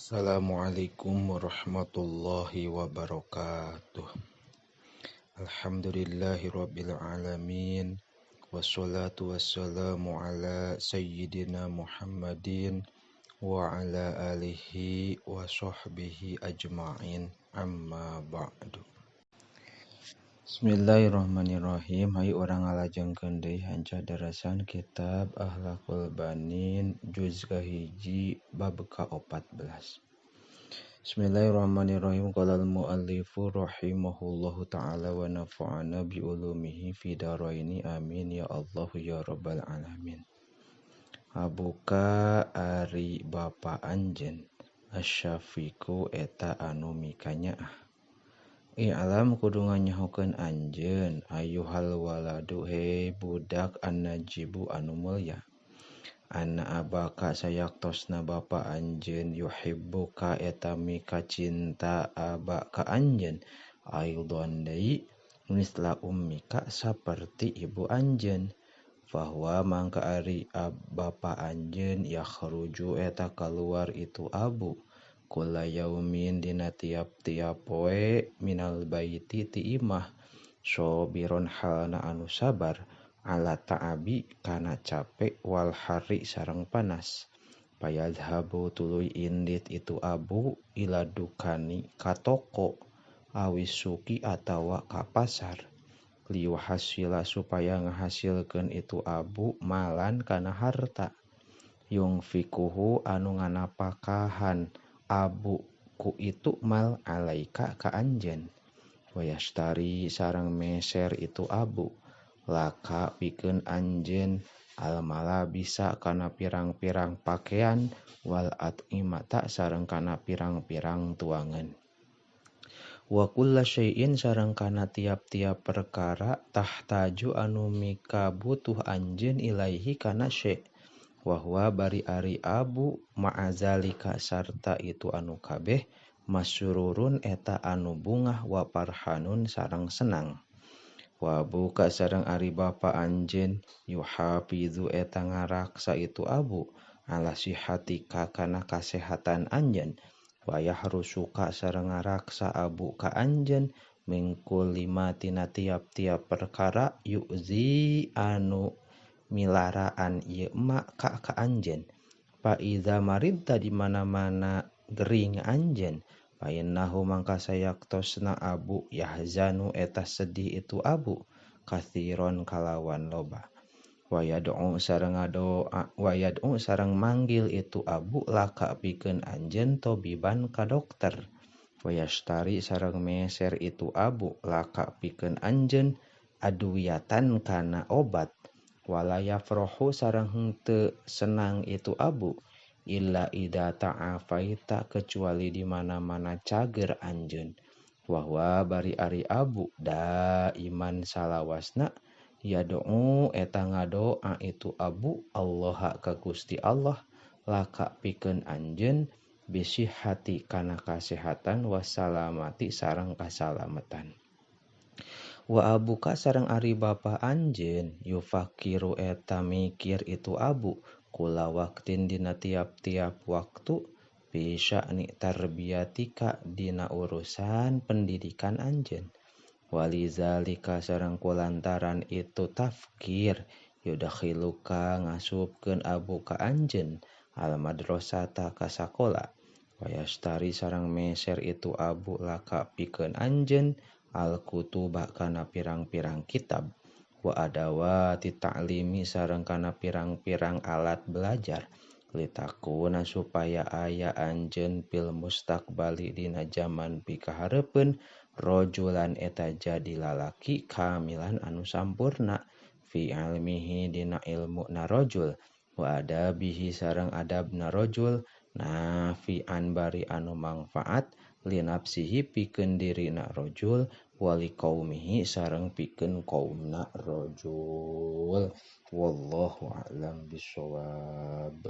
Assalamualaikum warahmatullahi wabarakatuh. Alhamdulillahirabbil alamin. Wassalatu wassalamu ala sayyidina Muhammadin wa ala alihi wa sahbihi ajma'in. Amma ba'du. Bismillahirrahmanirrahim. Hai orang ngalajengkeun deui hanca darasan kitab Akhlaqul Banin juz kahiji bab ka-14. Bismillahirrahmanirrahim. Qala al-muallifu rahimahullahu ta'ala wa nafa'ana bi ulumihi fi daraini amin ya Allah ya rabbal alamin. Abuka ari bapa anjeun asyafiku eta anu mikanya I'lam kudu nganyahokeun anjeun ayyuhal waladu he budak an-najibu anu mulya. Anna abaka sayaktosna bapa anjeun yuhibbuka eta mika cinta abaka anjeun aidon deui misla ummika saperti ibu anjeun. Fahuwa mangka ari bapa anjeun yakhruju eta kaluar itu abu kula yaumin dina tiap-tiap poe minal baiti ti imah sobiron halna anu sabar ala ta'abi kana capek wal hari sareng panas payadhabu tuluy indit itu abu ila dukani ka toko awis suki atawa ka pasar liu hasila supaya ngahasilkeun itu abu malan kana harta yung fikuhu anu nganapakahan abu ku itu mal alaika ka anjeun wayastari sareng meser itu abu laka pikeun anjeun almala bisa kana pirang-pirang pakaian wal at'imata sareng kana pirang-pirang tuangan wa kulla syai'in sareng kana tiap-tiap perkara tahtaju anu mika butuh anjeun ilaihi kana syai' wahwa bari ari abu ma'azalika sarta itu anu kabeh masyururun eta anu bungah wa parhanun sareng senang wa buka sareng ari bapa anjeun yuhafizu eta ngaraksa itu abu ala sihatika kana kasehatan anjeun wa yahrusuka sareng ngaraksa abu ka anjeun mingkul lima tina tiap-tiap perkara yu'zi anu milaraan ieu emak ka anjeun fa iza maridta di mana-mana gering anjeun fa innahu mangka sayaktosna abu yahzanu eta sedih itu abu kathiron kalawan loba wa yad'u sareng manggil itu abu laka pikeun anjeun tobiban ka dokter wa yastari sareng meser itu abu laka pikeun anjeun adwiyatan kana obat wala yafrahu sareng henteu senang itu abu illa ida ta'afaita kecuali di mana-mana cager anjeun wahwa bari ari abu da iman salawasna yad'u eta ngadoa itu abu Allah ka Gusti Allah laka pikeun anjeun bisihhati kana kasehatan wassalamati sareng kasalamatan wa abuka sareng ari bapa anjeun yufakiru eta mikir itu abu kula waktin dina tiap-tiap waktu bisa ni tarbiyatika dina urusan pendidikan anjeun walizalika sareng kulantaran itu tafkir yudakhiluka ngasupkeun abu ka anjeun al madrasata ka sakola wayastari sareng meser itu abu laka pikeun anjeun al kutuba kana pirang-pirang kitab wa adawati ta'limi sareng kana pirang-pirang alat belajar litakuna supaya aya anjeun pil mustaqbali dina zaman pikahareupeun rajulan eta jadi lalaki kamilan anu sampurna fi ilmihi dina ilmuna rajul wa adabihi sareng adabna rajul nafi'an bari anu mangfaat li nafsihi pikeun dirina rajul wali qaumihi sareng pikeun qaumna rajul wallahu a'lam bishawab.